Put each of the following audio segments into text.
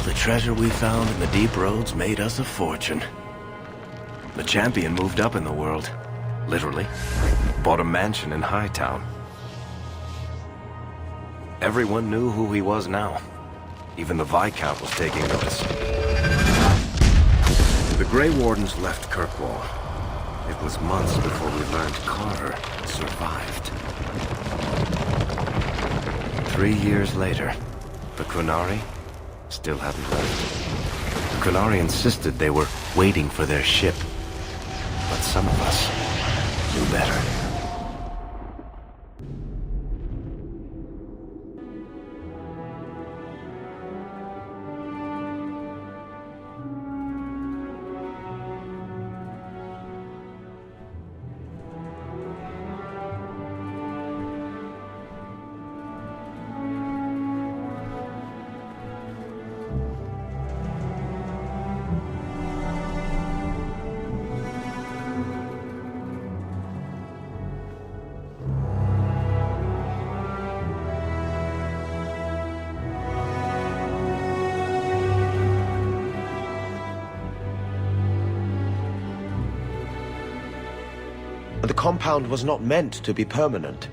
The treasure we found in the deep roads made us a fortune. The champion moved up in the world, literally. Bought a mansion in Hightown. Everyone knew who he was now. Even the Viscount was taking notice. The Grey Wardens left Kirkwall. It was months before we learned Carter survived. 3 years later, the Qunari still hadn't left. The Qunari insisted they were waiting for their ship. But some of us knew better. The compound was not meant to be permanent.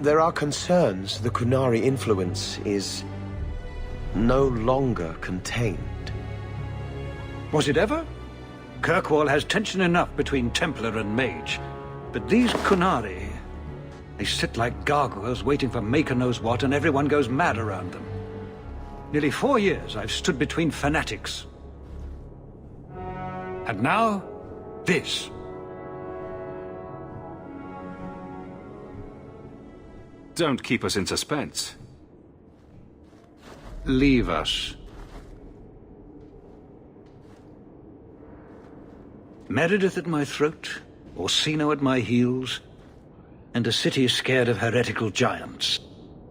There are concerns the Qunari influence is no longer contained. Was it ever? Kirkwall has tension enough between Templar and Mage. But these Qunari, they sit like gargoyles waiting for Maker knows what, and everyone goes mad around them. Nearly 4 years I've stood between fanatics. And now, this. Don't keep us in suspense. Leave us. Meredith at my throat, Orsino at my heels, and a city scared of heretical giants.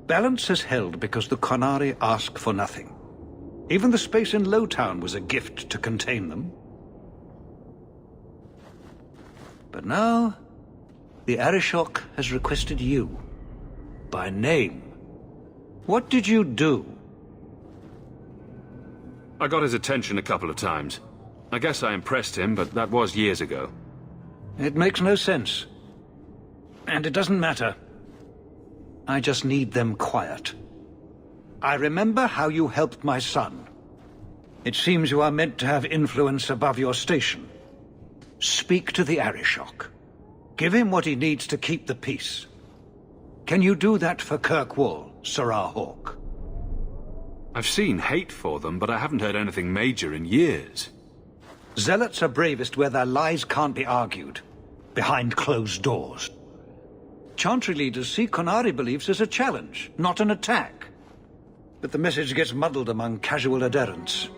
Balance has held because the Qunari ask for nothing. Even the space in Lowtown was a gift to contain them. But now, the Arishok has requested you. By name. What did you do? I got his attention a couple of times. I guess I impressed him, but that was years ago. It makes no sense. And it doesn't matter. I just need them quiet. I remember how you helped my son. It seems you are meant to have influence above your station. Speak to the Arishok. Give him what he needs to keep the peace. Can you do that for Kirkwall, Sir Hawke? I've seen hate for them, but I haven't heard anything major in years. Zealots are bravest where their lies can't be argued, behind closed doors. Chantry leaders see Qunari beliefs as a challenge, not an attack. But the message gets muddled among casual adherents.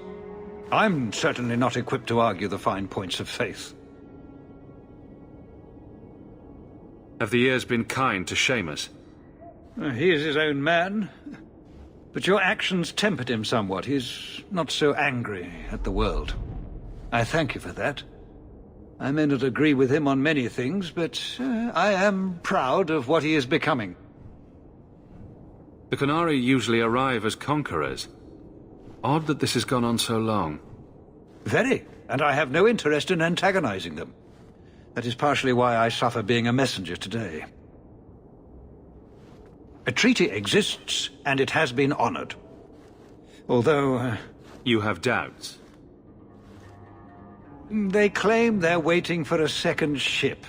I'm certainly not equipped to argue the fine points of faith. Have the years been kind to Seamus? He is his own man. But your actions tempered him somewhat. He's not so angry at the world. I thank you for that. I may not agree with him on many things, but I am proud of what he is becoming. The Qunari usually arrive as conquerors. Odd that this has gone on so long. Very, and I have no interest in antagonizing them. That is partially why I suffer being a messenger today. A treaty exists, and it has been honored. Although... You have doubts? They claim they're waiting for a second ship.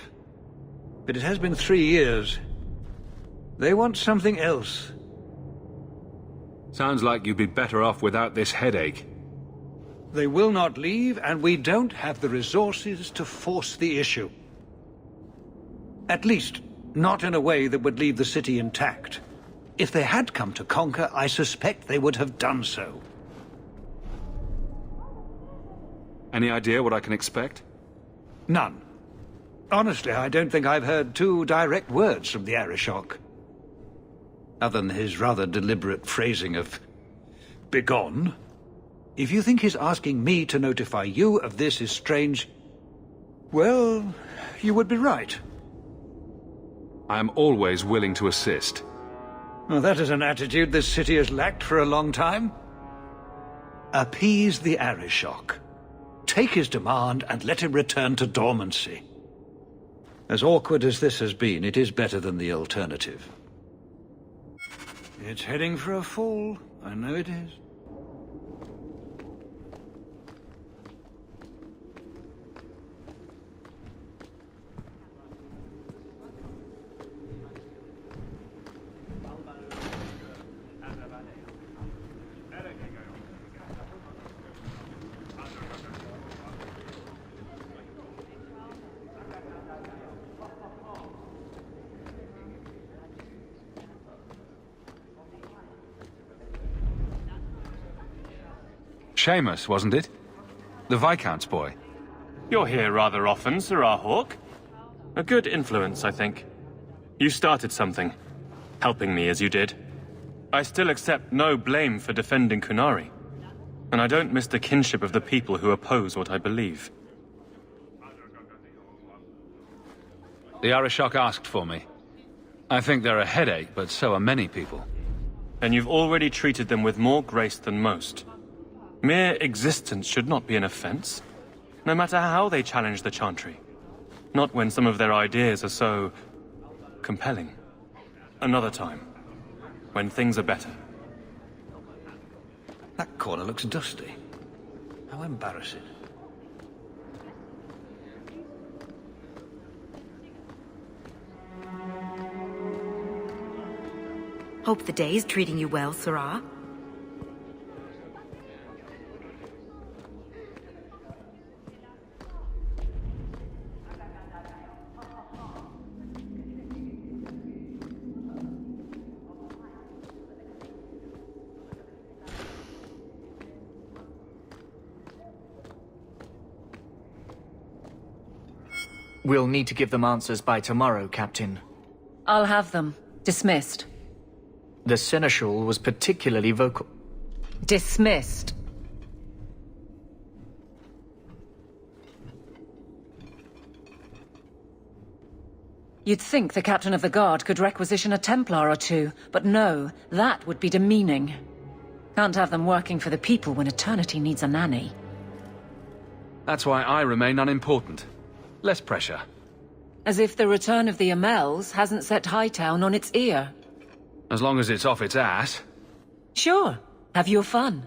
But it has been 3 years. They want something else. Sounds like you'd be better off without this headache. They will not leave, and we don't have the resources to force the issue. At least, not in a way that would leave the city intact. If they had come to conquer, I suspect they would have done so. Any idea what I can expect? None. Honestly, I don't think I've heard 2 direct words from the Arishok. Other than his rather deliberate phrasing of begone. If you think his asking me to notify you of this is strange, well, you would be right. I am always willing to assist. Well, that is an attitude this city has lacked for a long time. Appease the Arishok. Take his demand and let him return to dormancy. As awkward as this has been, it is better than the alternative. It's heading for a fall. I know it is. Seamus, wasn't it? The Viscount's boy. You're here rather often, Sir Hawke. A good influence, I think. You started something, helping me as you did. I still accept no blame for defending Qunari, and I don't miss the kinship of the people who oppose what I believe. The Arishok asked for me. I think they're a headache, but so are many people. And you've already treated them with more grace than most. Mere existence should not be an offense, no matter how they challenge the Chantry. Not when some of their ideas are so compelling. Another time, when things are better. That corner looks dusty. How embarrassing. Hope the day is treating you well, Sirrah. We'll need to give them answers by tomorrow, Captain. I'll have them. Dismissed. The Seneschal was particularly vocal. Dismissed. You'd think the Captain of the Guard could requisition a Templar or two, but no, that would be demeaning. Can't have them working for the people when eternity needs a nanny. That's why I remain unimportant. Less pressure. As if the return of the Amels hasn't set Hightown on its ear. As long as it's off its ass. Sure, have your fun.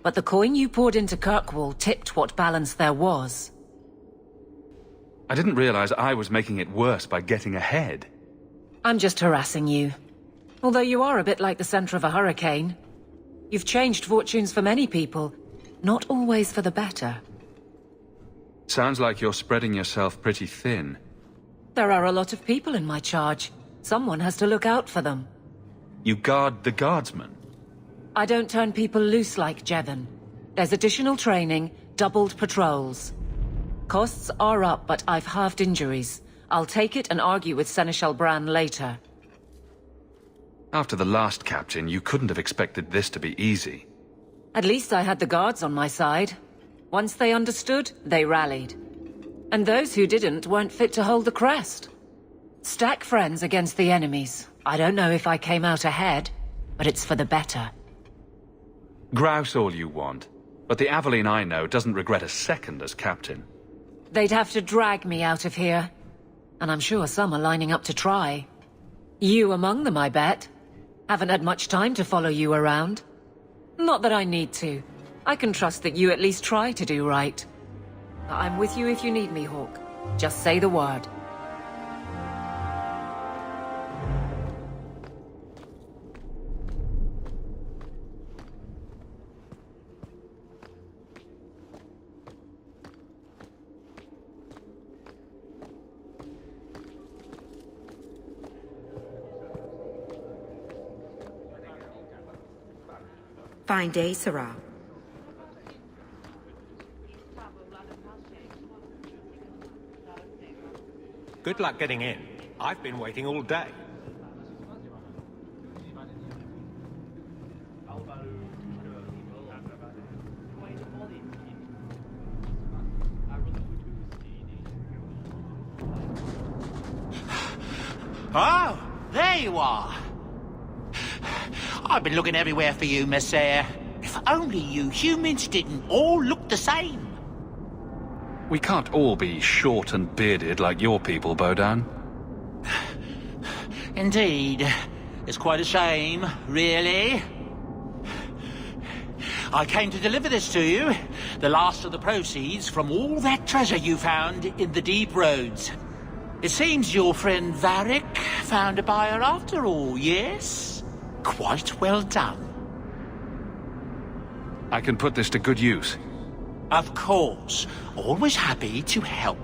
But the coin you poured into Kirkwall tipped what balance there was. I didn't realize I was making it worse by getting ahead. I'm just harassing you. Although you are a bit like the center of a hurricane. You've changed fortunes for many people, not always for the better. Sounds like you're spreading yourself pretty thin. There are a lot of people in my charge. Someone has to look out for them. You guard the guardsmen. I don't turn people loose like Jevon. There's additional training, doubled patrols. Costs are up, but I've halved injuries. I'll take it and argue with Seneschal Bran later. After the last captain, you couldn't have expected this to be easy. At least I had the guards on my side. Once they understood, they rallied. And those who didn't weren't fit to hold the crest. Stack friends against the enemies. I don't know if I came out ahead, but it's for the better. Grouse all you want, but the Aveline I know doesn't regret a second as captain. They'd have to drag me out of here. And I'm sure some are lining up to try. You among them, I bet. Haven't had much time to follow you around. Not that I need to. I can trust that you at least try to do right. I'm with you if you need me, Hawke. Just say the word. Fine day, Sirrah. Good luck getting in. I've been waiting all day. Oh, there you are. I've been looking everywhere for you, Messiah. If only you humans didn't all look the same. We can't all be short and bearded like your people, Bodan. Indeed. It's quite a shame, really. I came to deliver this to you. The last of the proceeds from all that treasure you found in the deep roads. It seems your friend Varric found a buyer after all, yes? Quite well done. I can put this to good use. Of course. Always happy to help.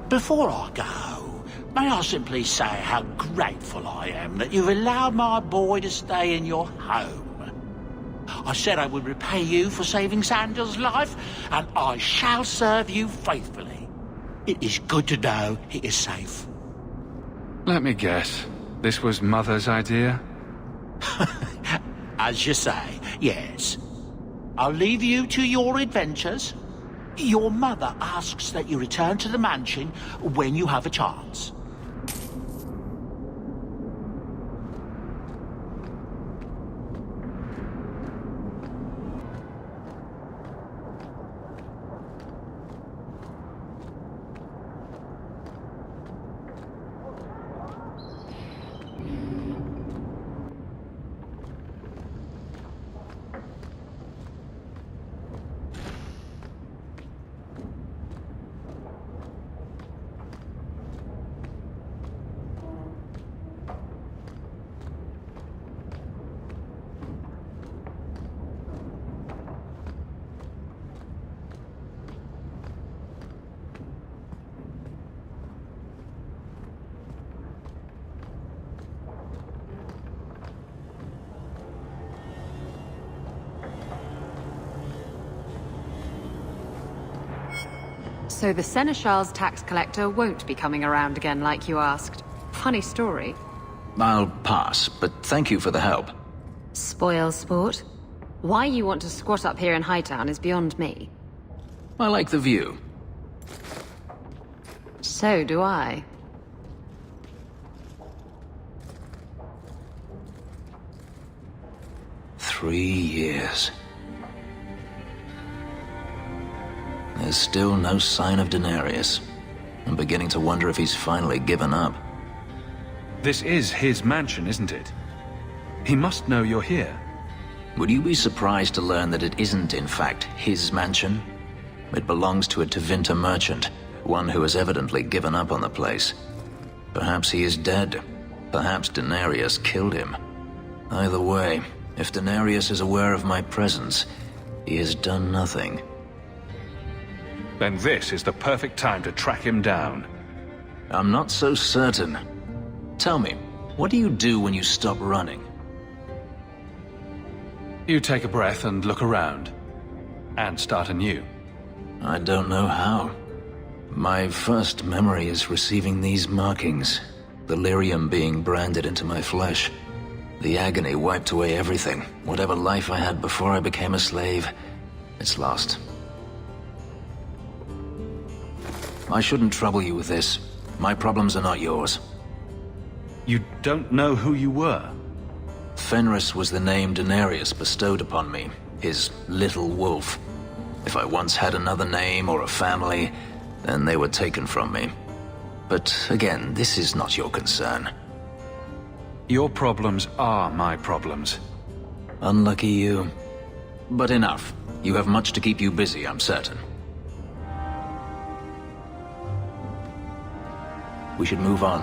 Before I go, may I simply say how grateful I am that you've allowed my boy to stay in your home. I said I would repay you for saving Sandel's life, and I shall serve you faithfully. It is good to know he is safe. Let me guess. This was Mother's idea? As you say, yes. I'll leave you to your adventures. Your mother asks that you return to the mansion when you have a chance. So the Seneschal's tax collector won't be coming around again like you asked. Funny story. I'll pass, but thank you for the help. Spoil sport. Why you want to squat up here in Hightown is beyond me. I like the view. So do I. Three years. There's still no sign of Denarius. I'm beginning to wonder if he's finally given up. This is his mansion, isn't it? He must know you're here. Would you be surprised to learn that it isn't, in fact, his mansion? It belongs to a Tevinter merchant, one who has evidently given up on the place. Perhaps he is dead. Perhaps Denarius killed him. Either way, if Denarius is aware of my presence, he has done nothing. Then this is the perfect time to track him down. I'm not so certain. Tell me, what do you do when you stop running? You take a breath and look around. And start anew. I don't know how. My first memory is receiving these markings. The lyrium being branded into my flesh. The agony wiped away everything. Whatever life I had before I became a slave, it's lost. I shouldn't trouble you with this. My problems are not yours. You don't know who you were? Fenris was the name Denarius bestowed upon me, his little wolf. If I once had another name or a family, then they were taken from me. But again, this is not your concern. Your problems are my problems. Unlucky you. But enough. You have much to keep you busy, I'm certain. We should move on.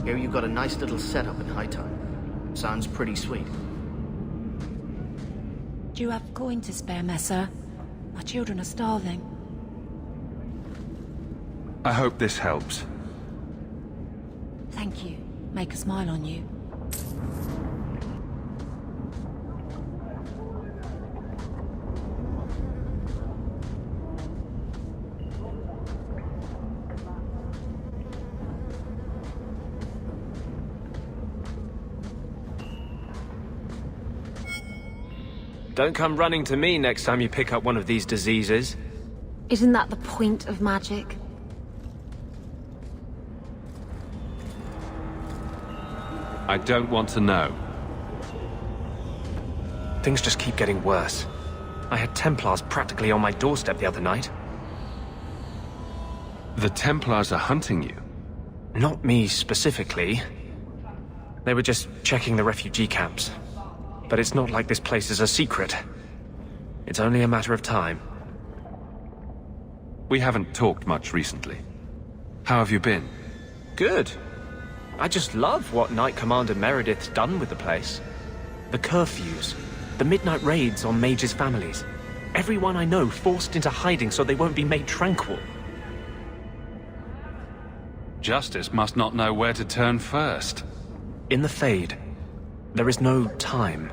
Here you've got a nice little setup in Hightown. Sounds pretty sweet. Do you have coin to spare, Messer? My children are starving. I hope this helps. Thank you. Make a smile on you. Don't come running to me next time you pick up one of these diseases. Isn't that the point of magic? I don't want to know. Things just keep getting worse. I had Templars practically on my doorstep the other night. The Templars are hunting you? Not me specifically. They were just checking the refugee camps. But it's not like this place is a secret. It's only a matter of time. We haven't talked much recently. How have you been? Good. I just love what Knight Commander Meredith's done with the place. The curfews, the midnight raids on mages' families. Everyone I know forced into hiding so they won't be made tranquil. Justice must not know where to turn first. In the Fade, there is no time.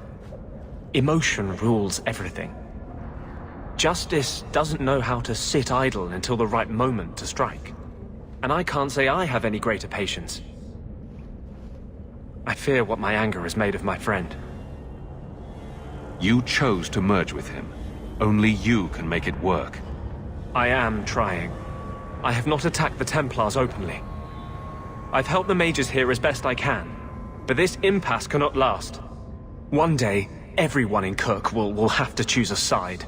Emotion rules everything. Justice doesn't know how to sit idle until the right moment to strike. And I can't say I have any greater patience. I fear what my anger has made of my friend. You chose to merge with him. Only you can make it work. I am trying. I have not attacked the Templars openly. I've helped the mages here as best I can, but this impasse cannot last. One day, everyone in Kirkwall will have to choose a side.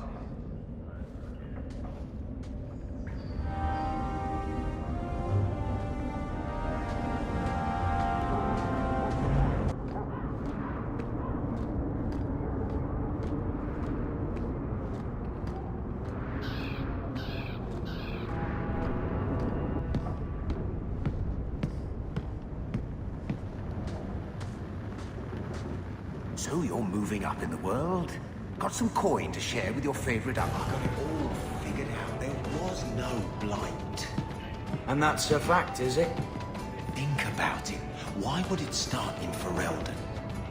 So you're moving up in the world? Got some coin to share with your favorite uncle? I've got it all figured out. There was no blight. And that's a fact, is it? Think about it. Why would it start in Ferelden?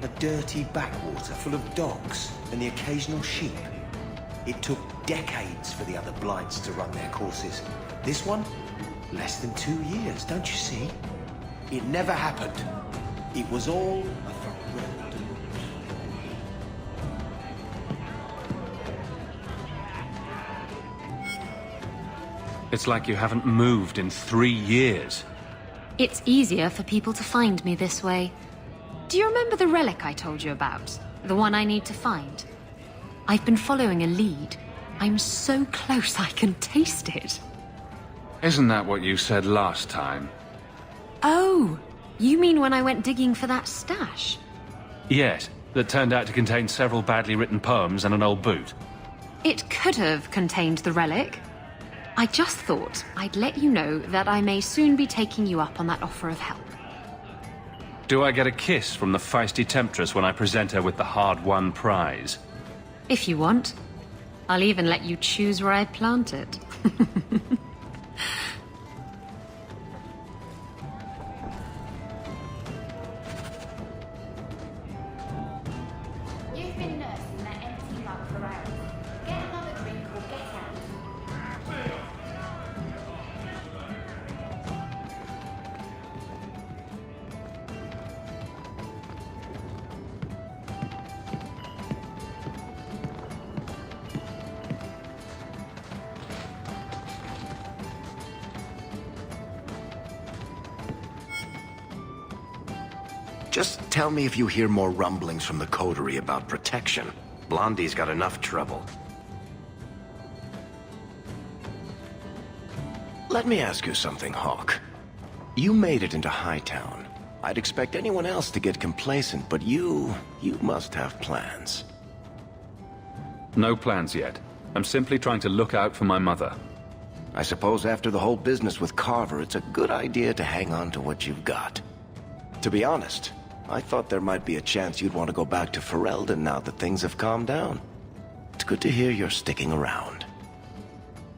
A dirty backwater full of dogs and the occasional sheep. It took decades for the other blights to run their courses. This one? Less than 2 years, don't you see? It never happened. It was all a Ferelden. It's like you haven't moved in 3 years. It's easier for people to find me this way. Do you remember the relic I told you about? The one I need to find? I've been following a lead. I'm so close I can taste it. Isn't that what you said last time? Oh, you mean when I went digging for that stash? Yes, that turned out to contain several badly written poems and an old boot. It could have contained the relic. I just thought I'd let you know that I may soon be taking you up on that offer of help. Do I get a kiss from the feisty temptress when I present her with the hard-won prize? If you want. I'll even let you choose where I plant it. You've been nursing that empty mug for hours. Get another drink or get out. Just tell me if you hear more rumblings from the coterie about protection. Blondie's got enough trouble. Let me ask you something, Hawke. You made it into Hightown. I'd expect anyone else to get complacent, but you must have plans. No plans yet. I'm simply trying to look out for my mother. I suppose after the whole business with Carver, it's a good idea to hang on to what you've got. To be honest, I thought there might be a chance you'd want to go back to Ferelden now that things have calmed down. It's good to hear you're sticking around.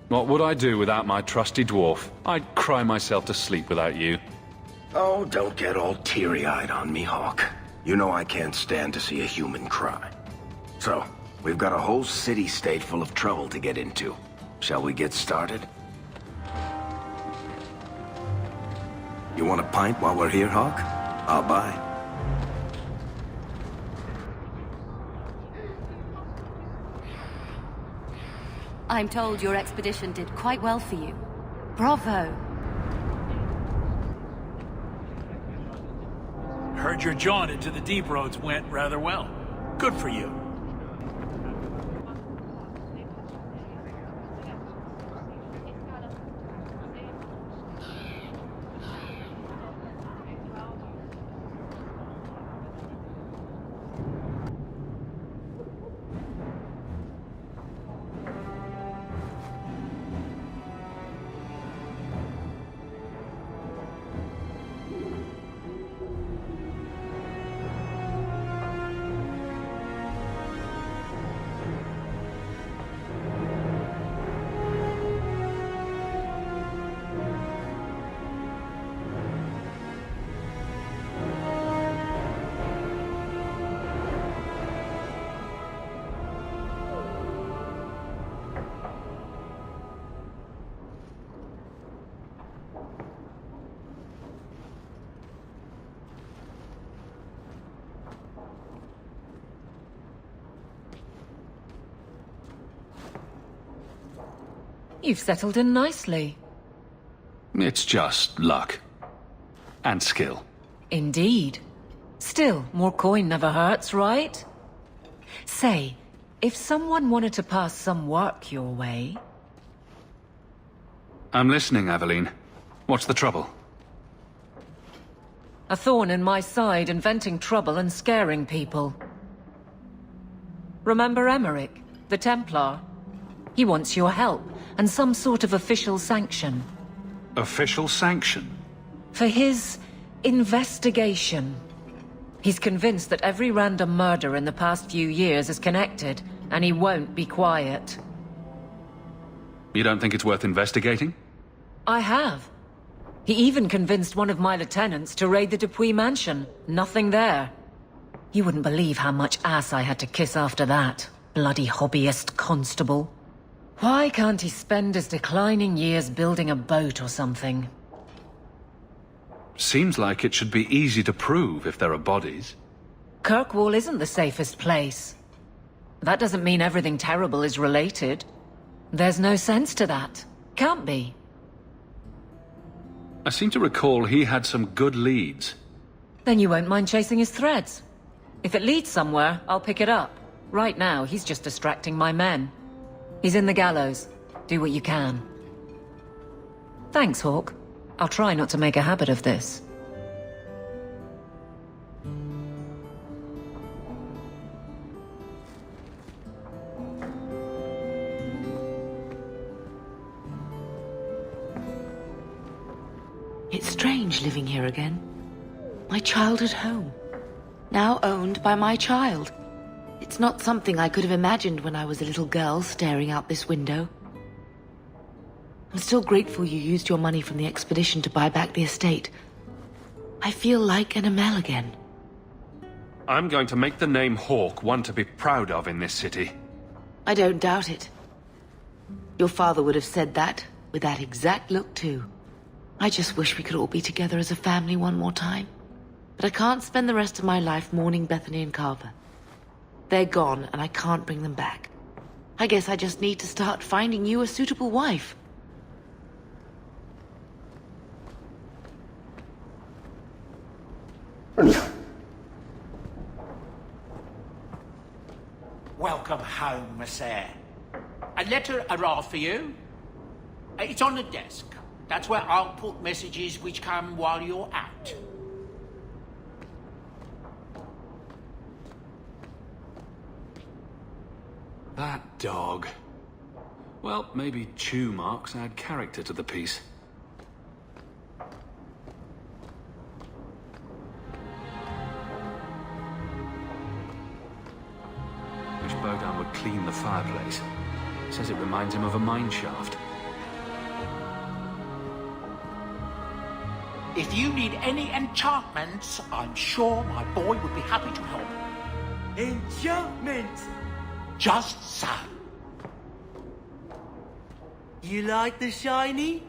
What would I do without my trusty dwarf? I'd cry myself to sleep without you. Oh, don't get all teary-eyed on me, Hawke. You know I can't stand to see a human cry. So, we've got a whole city-state full of trouble to get into. Shall we get started? You want a pint while we're here, Hawke? I'll buy. I'm told your expedition did quite well for you. Bravo. Heard your jaunt into the deep roads went rather well. Good for you. You've settled in nicely. It's just luck. And skill. Indeed. Still, more coin never hurts, right? Say, if someone wanted to pass some work your way... I'm listening, Aveline. What's the trouble? A thorn in my side, inventing trouble and scaring people. Remember Emmerich, the Templar? He wants your help, and some sort of official sanction. Official sanction? For his investigation. He's convinced that every random murder in the past few years is connected, and he won't be quiet. You don't think it's worth investigating? I have. He even convinced one of my lieutenants to raid the Dupuis mansion. Nothing there. You wouldn't believe how much ass I had to kiss after that. Bloody hobbyist constable. Why can't he spend his declining years building a boat or something? Seems like it should be easy to prove if there are bodies. Kirkwall isn't the safest place. That doesn't mean everything terrible is related. There's no sense to that. Can't be. I seem to recall he had some good leads. Then you won't mind chasing his threads. If it leads somewhere, I'll pick it up. Right now, he's just distracting my men. He's in the gallows. Do what you can. Thanks, Hawke. I'll try not to make a habit of this. It's strange living here again. My childhood home. Now owned by my child. It's not something I could have imagined when I was a little girl staring out this window. I'm still grateful you used your money from the expedition to buy back the estate. I feel like an Amel again. I'm going to make the name Hawke one to be proud of in this city. I don't doubt it. Your father would have said that, with that exact look too. I just wish we could all be together as a family one more time. But I can't spend the rest of my life mourning Bethany and Carver. They're gone, and I can't bring them back. I guess I just need to start finding you a suitable wife. Welcome home, Monsieur. A letter arrived for you. It's on the desk. That's where I'll put messages which come while you're out. That dog. Well, maybe chew marks add character to the piece. Wish Bodan would clean the fireplace. Says it reminds him of a mine shaft. If you need any enchantments, I'm sure my boy would be happy to help. Enchantments? Just so. You like the shiny?